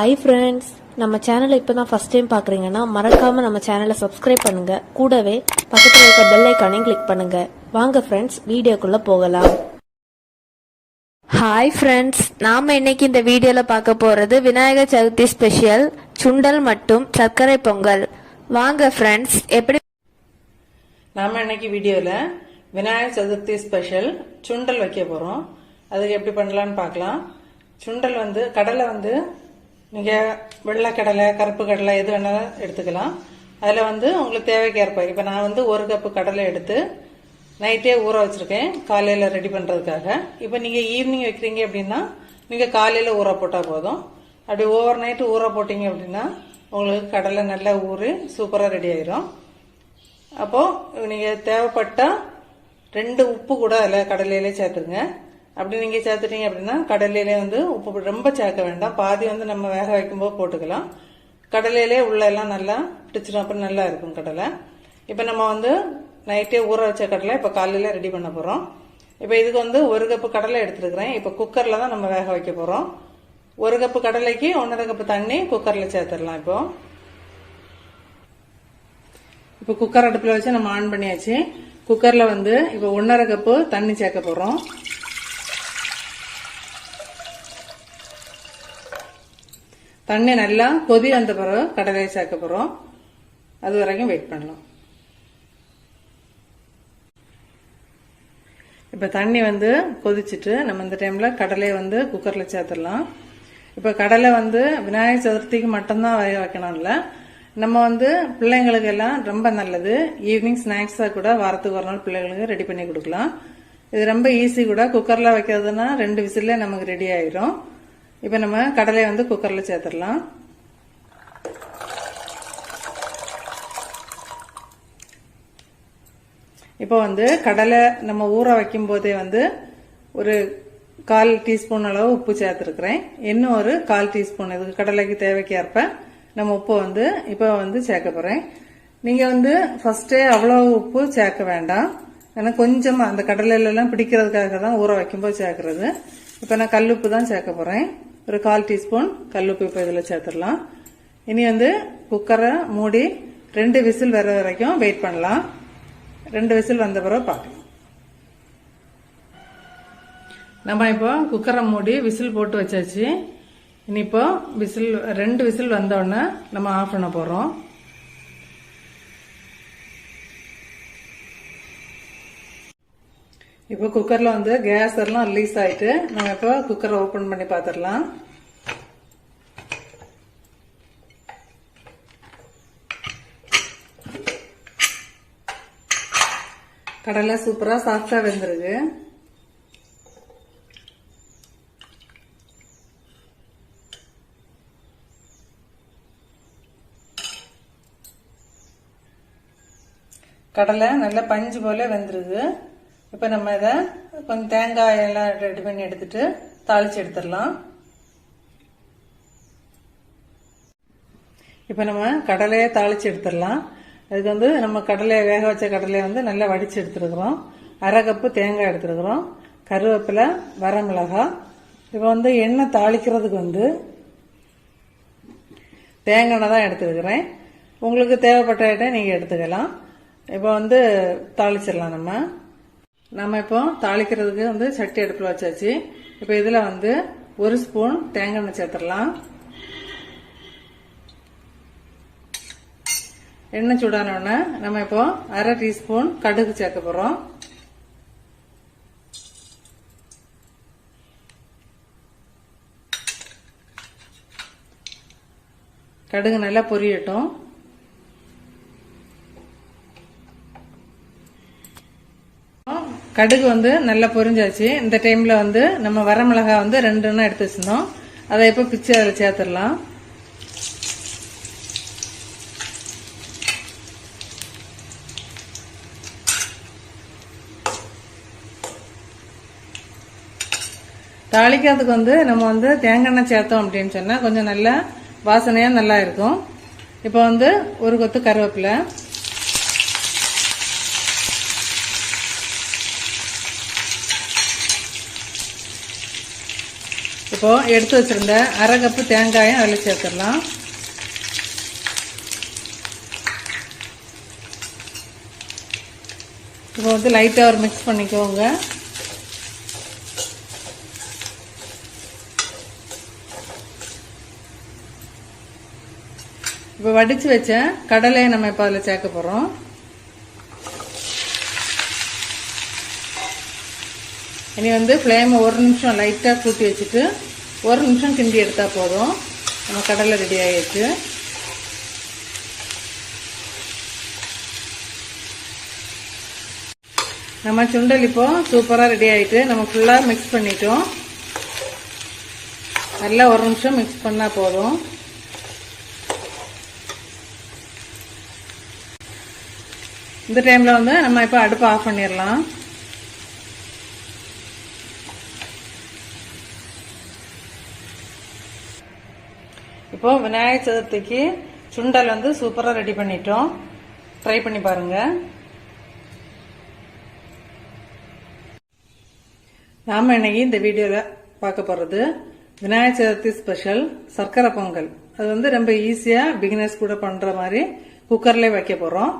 Hi friends, நம்ம சேனலை இப்பதான் ஃபர்ஸ்ட் டைம் பார்க்கறீங்கன்னா மறக்காம நம்ம சேனலை சப்ஸ்கிரைப் பண்ணுங்க. கூடவே பக்கத்துல இருக்க பெல் ஐகானையும் கிளிக் பண்ணுங்க. வாங்க ஃப்ரெண்ட்ஸ், வீடியோக்குள்ள போகலாம். ஹாய் ஃப்ரெண்ட்ஸ், நாம இன்னைக்கு இந்த வீடியோல பார்க்க போறது விநாயகர் சதுர்த்தி ஸ்பெஷல் சுண்டல் மற்றும் சர்க்கரை பொங்கல். வாங்க ஃப்ரெண்ட்ஸ், எப்படி நாம இன்னைக்கு வீடியோல விநாயகர் சதுர்த்தி ஸ்பெஷல் சுண்டல் வைக்க போறோம். அதுக்கு எப்படி பண்ணலாம்னு பார்க்கலாம். சுண்டல் கடலை நீங்கள் வெள்ளை கடலை, கருப்பு கடலை எது வேணாலும் எடுத்துக்கலாம். அதில் உங்களுக்கு தேவைக்கேற்ப இப்போ நான் 1 கப்பு கடலை எடுத்து நைட்டே ஊற வச்சுருக்கேன் காலையில் ரெடி பண்ணுறதுக்காக. இப்போ நீங்கள் ஈவினிங் வைக்கிறீங்க அப்படின்னா நீங்கள் காலையில் ஊற போட்டால் போதும். அப்படி ஓவர் நைட்டு ஊற போட்டிங்க அப்படின்னா உங்களுக்கு கடலை நல்லா ஊறி சூப்பராக ரெடி ஆயிரும். அப்போது நீங்கள் தேவைப்பட்டால் 2 உப்பு கூட அதில் கடலையிலே சேர்த்துருங்க. அப்படி நீங்கள் சேர்த்துட்டீங்க அப்படின்னா கடலையிலே உப்பு ரொம்ப சேர்க்க வேண்டாம். பாதி நம்ம வேக வைக்கும்போது போட்டுக்கலாம். கடலையிலே உள்ள எல்லாம் நல்லா பிடிச்சிடும். அப்புறம் நல்லா இருக்கும் கடலை. இப்போ நம்ம நைட்டே ஊற வச்ச கடலை இப்போ காலையில் ரெடி பண்ண போகிறோம். இப்போ இதுக்கு 1 கப்பு கடலை எடுத்துருக்கிறேன். இப்போ குக்கரில் தான் நம்ம வேக வைக்க போகிறோம். 1 கப்பு கடலைக்கு 1.5 கப்பு தண்ணி குக்கரில் சேர்த்துடலாம். இப்போ குக்கர் அடுப்பில் வச்சு நம்ம ஆன் பண்ணியாச்சு. குக்கரில் இப்போ 1.5 கப்பு தண்ணி சேர்க்க போகிறோம். தண்ணி நல்லா கொதி வந்த பிறகு கடலையை சேர்க்க போறோம். அது வரைக்கும் வெயிட் பண்ணலாம். இப்ப தண்ணி கொதிச்சுட்டு நம்ம இந்த டைம்ல கடலையை குக்கர்ல சேர்த்துடலாம். இப்ப கடலை விநாயகர் சதுர்த்திக்கு மட்டும்தான் வேக வைக்கணும்ல. நம்ம பிள்ளைங்களுக்கு எல்லாம் ரொம்ப நல்லது. ஈவினிங் ஸ்நாக்ஸா கூட வாரத்துக்கு ஒரு நாள் பிள்ளைங்களுக்கு ரெடி பண்ணி கொடுக்கலாம். இது ரொம்ப ஈஸி கூட. குக்கர்ல வைக்கிறதுனா 2 விசில்ல நமக்கு ரெடி ஆயிரும். இப்போ நம்ம கடலையை குக்கர்ல சேர்த்துடலாம். இப்போ கடலை நம்ம ஊற வைக்கும் போதே ஒரு 1/4 டீஸ்பூன் அளவு உப்பு சேர்த்துருக்கிறேன். இன்னும் ஒரு 1/4 டீஸ்பூன் இதுக்கு கடலைக்கு தேவைக்கேற்ப நம்ம உப்பு இப்போ சேர்க்க போறேன். நீங்க ஃபர்ஸ்டே அவ்வளவு உப்பு சேர்க்க வேண்டாம். ஏன்னா கொஞ்சமா அந்த கடலையில எல்லாம் பிடிக்கிறதுக்காக தான் ஊற வைக்கும்போது சேர்க்கறது. இப்போ நான் கல்லுப்பு தான் சேர்க்க போறேன். ஒரு 1/4 டீஸ்பூன் கல்லுப்பு இப்போ இதில் சேர்த்துடலாம். இனி குக்கரை மூடி 2 விசில் வர வரைக்கும் வெயிட் பண்ணலாம். 2 விசில் வந்த பிறகு பார்க்கலாம். நம்ம இப்போ குக்கரை மூடி விசில் போட்டு வச்சாச்சு. இனி இப்போ 2 விசில் வந்தோடனே நம்ம ஆஃப் பண்ண போறோம். இப்போ குக்கர்ல கேஸ் எல்லாம் ரிலீஸ் ஆயிட்டு நம்ம இப்போ குக்கரை ஓபன் பண்ணி பாத்திரலாம். கடலை சூப்பரா சாஃப்டா வெந்திருக்கு. கடலை நல்ல பஞ்சு போல வெந்திருக்கு. இப்ப நம்ம இதை கொஞ்சம் தேங்காய் எல்லாம் ரெடி பண்ணி எடுத்துட்டு தாளிச்சு எடுத்துடலாம். இப்ப நம்ம கடலையை தாளிச்சு எடுத்துடலாம். அதுக்கு நம்ம கடலையை வேக வச்ச கடலையை நல்லா வடிச்சு எடுத்துருக்கிறோம். 1/2 கப்பு தேங்காய் எடுத்துருக்கிறோம். கருவேப்பிலை, வரமிளகாய். இப்ப எண்ணெய் தாளிக்கிறதுக்கு தேங்காய் எண்ணெய் தான் எடுத்துருக்கிறேன். உங்களுக்கு தேவைப்பட்ட நீங்க எடுத்துக்கலாம். இப்ப தாளிச்சிடலாம். நம்ம இப்போ தாளிக்கிறதுக்கு சட்டி அடுப்பில் வச்சாச்சு. இப்போ இதுல 1 ஸ்பூன் தேங்காய் எண்ணெய் சேர்த்துடலாம். எண்ணெய் சூடானோடனே நம்ம இப்போ 1/2 டீஸ்பூன் கடுகு சேர்க்க போறோம். கடுகு நல்லா பொரியட்டும். கடுகு நல்லா பொரிஞ்சாச்சு. இந்த டைம்ல நம்ம வரமிளகாய் 2 எடுத்து வச்சிருந்தோம். அதை இப்போ பிச்சு அதில் சேர்த்துடலாம். தாளிக்கிறதுக்கு நம்ம தேங்காய் எண்ணெய் சேர்த்தோம் அப்படின்னு சொன்னா கொஞ்சம் நல்லா வாசனையா நல்லா இருக்கும். இப்போ 1 கொத்து கருவேப்பிலை, இப்போ எடுத்து வச்சிருந்த அரை கப்பு தேங்காயும் அதில் சேர்த்துடலாம். இப்போ வந்து லைட்டாக ஒரு மிக்ஸ் பண்ணிக்கோங்க. இப்போ வடிச்சு வச்ச கடலையை நம்ம இப்போ அதில் சேர்க்க போகிறோம். இனி வந்து ஃப்ளேமை ஒரு நிமிஷம் லைட்டாக கூட்டி வச்சுட்டு ஒரு நிமிஷம் கிண்டி எடுத்தால் போதும். நம்ம கடலை ரெடி ஆகிடுச்சு. நம்ம சுண்டல் இப்போ சூப்பராக ரெடி ஆகிட்டு நம்ம ஃபுல்லாக மிக்ஸ் பண்ணிட்டோம். நல்லா ஒரு நிமிஷம் மிக்ஸ் பண்ணால் போதும். இந்த டைமில் வந்து நம்ம இப்போ அடுப்பை ஆஃப் பண்ணிடலாம். இப்போ விநாயகர் சதுர்த்திக்கு சுண்டல் வந்து சூப்பராக ரெடி பண்ணிட்டோம். ட்ரை பண்ணி பாருங்க. நாம இன்னைக்கு இந்த வீடியோவில் பார்க்க போகிறது விநாயகர் சதுர்த்தி ஸ்பெஷல் சர்க்கரை பொங்கல். அது வந்து ரொம்ப ஈஸியாக பிகினர்ஸ் கூட பண்ணுற மாதிரி குக்கர்லேயே வைக்க போகிறோம்.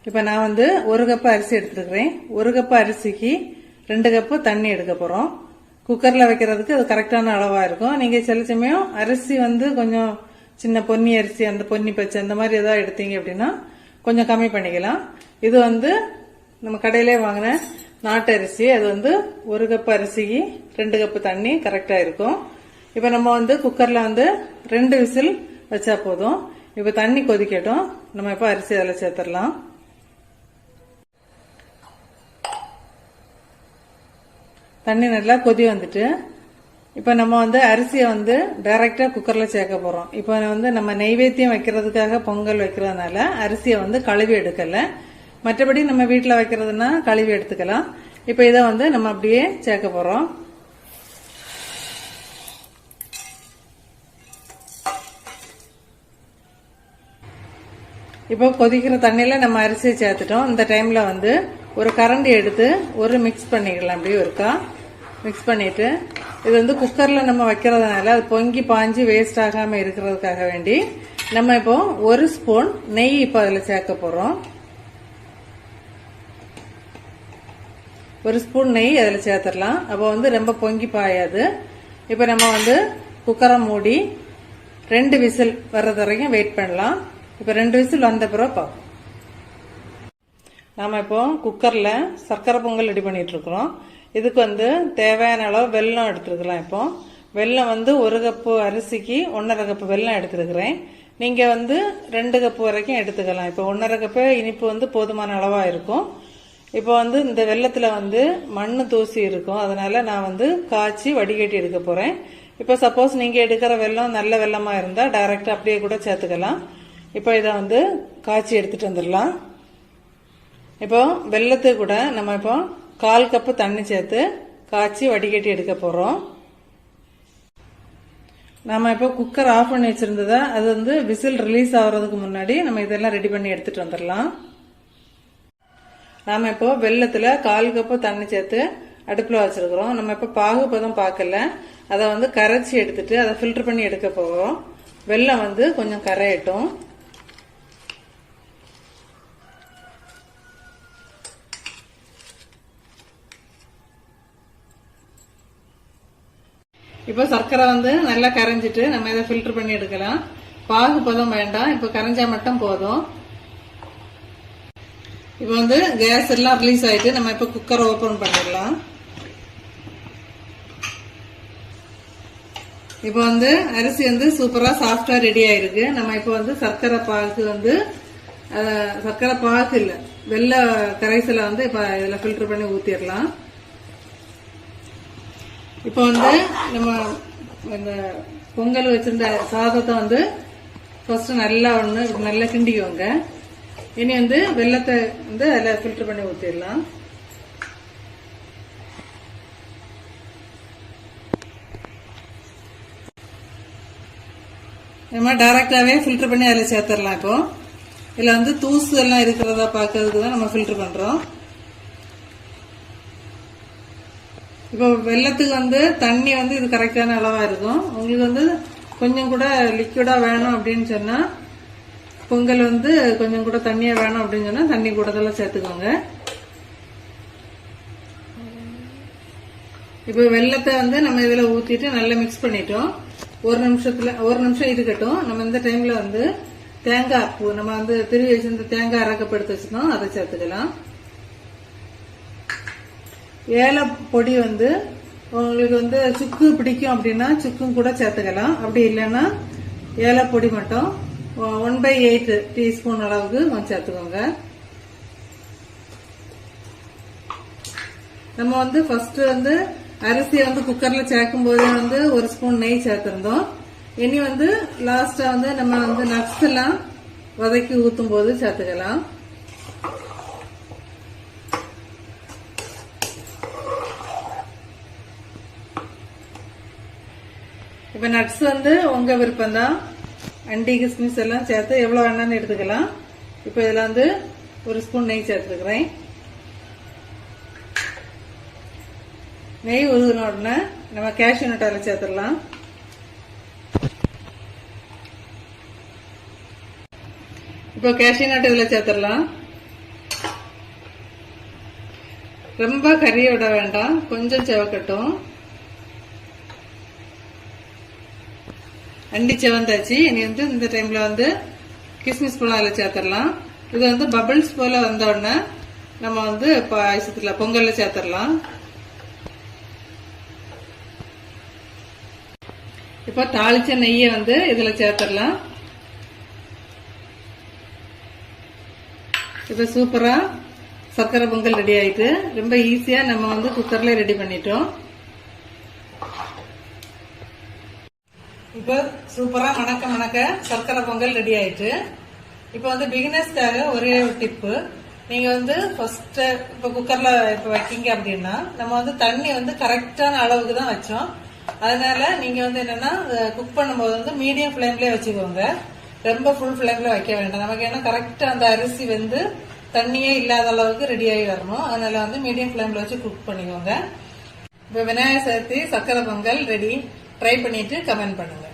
இப்போ நான் வந்து 1 கப்பு அரிசி எடுத்துருக்கிறேன். 1 கப்பு அரிசிக்கு 2 கப்பு தண்ணி எடுக்க போகிறோம். குக்கரில் வைக்கிறதுக்கு அது கரெக்டான அளவாக இருக்கும். நீங்கள் சில சமயம் அரிசி வந்து கொஞ்சம் சின்ன பொன்னி அரிசி, அந்த பொன்னி பச்சை அந்த மாதிரி ஏதாவது எடுத்தீங்க அப்படின்னா கொஞ்சம் கம்மி பண்ணிக்கலாம். இது வந்து நம்ம கடையிலே வாங்கின நாட்டு அரிசி. அது வந்து 1 கப்பு அரிசிக்கு 2 கப்பு தண்ணி கரெக்டாக இருக்கும். இப்போ நம்ம வந்து குக்கரில் வந்து 2 விசில் வச்சா போதும். இப்போ தண்ணி கொதிக்கட்டும். நம்ம இப்போ அரிசி அதில் சேர்த்துடலாம். தண்ணி நல்லா கொதி வந்துட்டு இப்போ நம்ம வந்து அரிசியை வந்து டைரக்டா குக்கர்ல சேர்க்க போறோம். இப்போ வந்து நம்ம நெய்வேத்தியம் வைக்கிறதுக்காக பொங்கல் வைக்கிறதுனால அரிசியை வந்து கழுவி எடுக்கல. மற்றபடி நம்ம வீட்டில் வைக்கிறதுனா கழுவி எடுத்துக்கலாம். இப்போ இதை வந்து நம்ம அப்படியே சேர்க்க போறோம். இப்போ கொதிக்கிற தண்ணியில நம்ம அரிசியை சேர்த்துட்டோம். இந்த டைம்ல வந்து ஒரு கரண்டி எடுத்து ஒரு மிக்ஸ் பண்ணிக்கலாம். அப்படியே ஒருக்கா மிக்ஸ் பண்ணிட்டு இது வந்து குக்கர்ல நம்ம வைக்கிறதுனால அது பொங்கி பாஞ்சு வேஸ்ட் ஆகாம இருக்கிறதுக்காக வேண்டி நம்ம இப்போ 1 ஸ்பூன் நெய் இப்போ அதில் சேர்க்க போறோம். 1 ஸ்பூன் நெய் அதில் சேர்த்துடலாம். அப்போ வந்து ரொம்ப பொங்கி பாயாது. இப்போ நம்ம வந்து குக்கரை மூடி 2 விசில் வர்றது வரைக்கும் வெயிட் பண்ணலாம். இப்போ 2 விசில் வந்த பிறகு பார்ப்போம். நாம இப்போ குக்கர்ல சர்க்கரை பொங்கல் ரெடி பண்ணிட்டு இருக்கிறோம். இதுக்கு வந்து தேவையான அளவு வெல்லம் எடுத்துருக்கலாம். இப்போ வெல்லம் வந்து 1 கப்பு அரிசிக்கு 1.5 கப்பு வெல்லம் எடுத்துருக்கிறேன். நீங்க வந்து 2 கப்பு வரைக்கும் எடுத்துக்கலாம். இப்போ 1.5 கப்பு இனிப்பு வந்து போதுமான அளவா இருக்கும். இப்போ வந்து இந்த வெல்லத்துல வந்து மண்ணு தூசி இருக்கும். அதனால நான் வந்து காய்ச்சி வடிகட்டி எடுக்க போறேன். இப்போ சப்போஸ் நீங்க எடுக்கிற வெல்லம் நல்ல வெல்லமா இருந்தா டைரக்டா அப்படியே கூட சேர்த்துக்கலாம். இப்போ இதை வந்து காய்ச்சி எடுத்துட்டு வந்துடலாம். இப்போ வெல்லத்து கூட நம்ம இப்போ 1/4 கப்பு தண்ணி சேர்த்து காய்ச்சி வடிகட்டி எடுக்க போறோம். நாம இப்போ குக்கர் ஆஃப் பண்ணி வச்சிருந்ததா அது வந்து விசில் ரிலீஸ் ஆகுறதுக்கு முன்னாடி நம்ம இதெல்லாம் ரெடி பண்ணி எடுத்துட்டு வந்துடலாம். நாம இப்போ வெல்லத்துல 1/4 கப்பு தண்ணி சேர்த்து அடுப்புல வச்சிருக்கிறோம். நம்ம இப்போ பாகுபதம் பார்க்கல, அதை வந்து கரைச்சி எடுத்துட்டு அதை ஃபில்டர் பண்ணி எடுக்க போறோம். வெல்லம் வந்து கொஞ்சம் கரையட்டும். இப்போ சர்க்கரை வந்து நல்லா கரைஞ்சிட்டு நம்ம இதை ஃபில்டர் பண்ணி எடுக்கலாம். பாகு பதம் வேண்டாம், இப்போ கரைஞ்சா மட்டும் போதும். இப்போ வந்து கேஸ் எல்லாம் ரிலீஸ் ஆயிட்டு நம்ம இப்போ குக்கரை ஓபன் பண்ணிடலாம். இப்போ வந்து அரிசி வந்து சூப்பரா சாஃப்டா ரெடி ஆயிருக்கு. நம்ம இப்போ வந்து சர்க்கரை பாகு வந்து சர்க்கரை பாகு இல்ல வெள்ளை கரைசலை வந்து இப்போ இதுல ஃபில்டர் பண்ணி ஊத்திடலாம். இப்போ வந்து நம்ம இந்த பொங்கல் வச்சிருந்த சாதத்தை வந்து ஃபர்ஸ்ட் நல்லா கிண்டிக்குவோங்க. இனி வந்து வெள்ளத்தை வந்து அதில் ஃபில்டர் பண்ணி ஊற்றிடலாம். நம்ம டைரக்டாவே ஃபில்டர் பண்ணி அதில் சேர்த்துடலாம். இப்போ இதில் வந்து தூசு எல்லாம் இருக்கிறதா பார்க்கறதுக்கு தான் நம்ம ஃபில்டர் பண்றோம். இப்போ வெள்ளத்துக்கு வந்து தண்ணி வந்து இது கரெக்டான அளவா இருக்கும். உங்களுக்கு வந்து கொஞ்சம் கூட லிக்விடா வேணும் அப்படின்னு சொன்னா, பொங்கல் வந்து கொஞ்சம் கூட தண்ணியா வேணும் அப்படின்னு சொன்னா தண்ணி கூடதெல்லாம் சேர்த்துக்கோங்க. இப்போ வெள்ளத்தை வந்து நம்ம இதுல ஊத்திட்டு நல்லா மிக்ஸ் பண்ணிட்டோம். ஒரு நிமிஷம் இருக்கட்டும். நம்ம இந்த டைம்ல வந்து தேங்காய் பூ நம்ம வந்து திருவி வச்சிருந்த தேங்காய் அரைக்கப்படுத்து வச்சிருந்தோம், அதை சேர்த்துக்கலாம். ஏலை பொடி வந்து உங்களுக்கு வந்து சுக்கு பிடிக்கும் அப்படின்னா சுக்கும் கூட சேர்த்துக்கலாம். அப்படி இல்லைன்னா ஏலை பொடி மட்டும் 1/8 டீஸ்பூன் அளவுக்கு சேர்த்துக்கோங்க. நம்ம வந்து ஃபர்ஸ்ட் வந்து அரிசியை வந்து குக்கர்ல சேர்க்கும் போது வந்து ஒரு ஸ்பூன் நெய் சேர்த்திருந்தோம். இனி வந்து லாஸ்டா வந்து நம்ம வந்து நட்ஸ் எல்லாம் வதக்கி ஊத்தும் போது சேர்த்துக்கலாம். இப்ப நட்ஸ் வந்து உங்க விருப்பம் தான். அண்டி கிஸ்மிஸ் எல்லாம் சேர்த்து எவ்வளவு வேணாலும் எடுத்துக்கலாம். இப்ப இதுல வந்து ஒரு ஸ்பூன் நெய் சேர்த்துக்கிறேன். நெய் உருகின உடனே நம்ம கேஷ்யூ நட் அதில் சேர்த்துடலாம். இப்போ கேஷ்யூ நட் இதில் சேர்த்துடலாம். ரொம்ப கறியை விட வேண்டாம், கொஞ்சம் செவக்கட்டும். அண்டி செவந்தாச்சு. இனி வந்து இந்த டைம்ல வந்து கிஸ்மிஸ் பழம் அதில் சேர்த்துடலாம். இது வந்து பபிள்ஸ் போல வந்த உடனே நம்ம வந்து பாயசத்துல பொங்கல்ல சேர்த்துடலாம். இப்போ தாளிச்ச நெய்யை வந்து இதுல சேர்த்துடலாம். இப்ப சூப்பரா சர்க்கரை பொங்கல் ரெடி ஆயிட்டு, ரொம்ப ஈஸியா நம்ம வந்து குக்கர்ல ரெடி பண்ணிட்டோம். இப்போ சூப்பரா மணக்க சர்க்கரை பொங்கல் ரெடி ஆயிட்டு. இப்போ வந்து பிகினர்ஸ்க்காக ஒரே ஒரு டிப்பு. நீங்க வந்து ஃபர்ஸ்ட் இப்ப குக்கர்ல இப்ப வைக்கீங்க அப்படின்னா நம்ம வந்து தண்ணி வந்து கரெக்டான அளவுக்கு தான் வச்சோம். அதனால நீங்க வந்து என்னன்னா குக் பண்ணும்போது வந்து மீடியம் ஃபிளேம்லயே வச்சுக்கோங்க. ரொம்ப ஃபுல் ஃபிளேம்ல வைக்க வேண்டாம். நமக்கு ஏன்னா கரெக்டா அந்த அரிசி வந்து தண்ணியே இல்லாத அளவுக்கு ரெடி ஆகி வரணும். அதனால வந்து மீடியம் ஃபிளேம்ல வச்சு குக் பண்ணிக்கோங்க. இப்ப விநாயகர் சதுர்த்தி சர்க்கரை பொங்கல் ரெடி. ட்ரை பண்ணிட்டு கமெண்ட் பண்ணுங்க.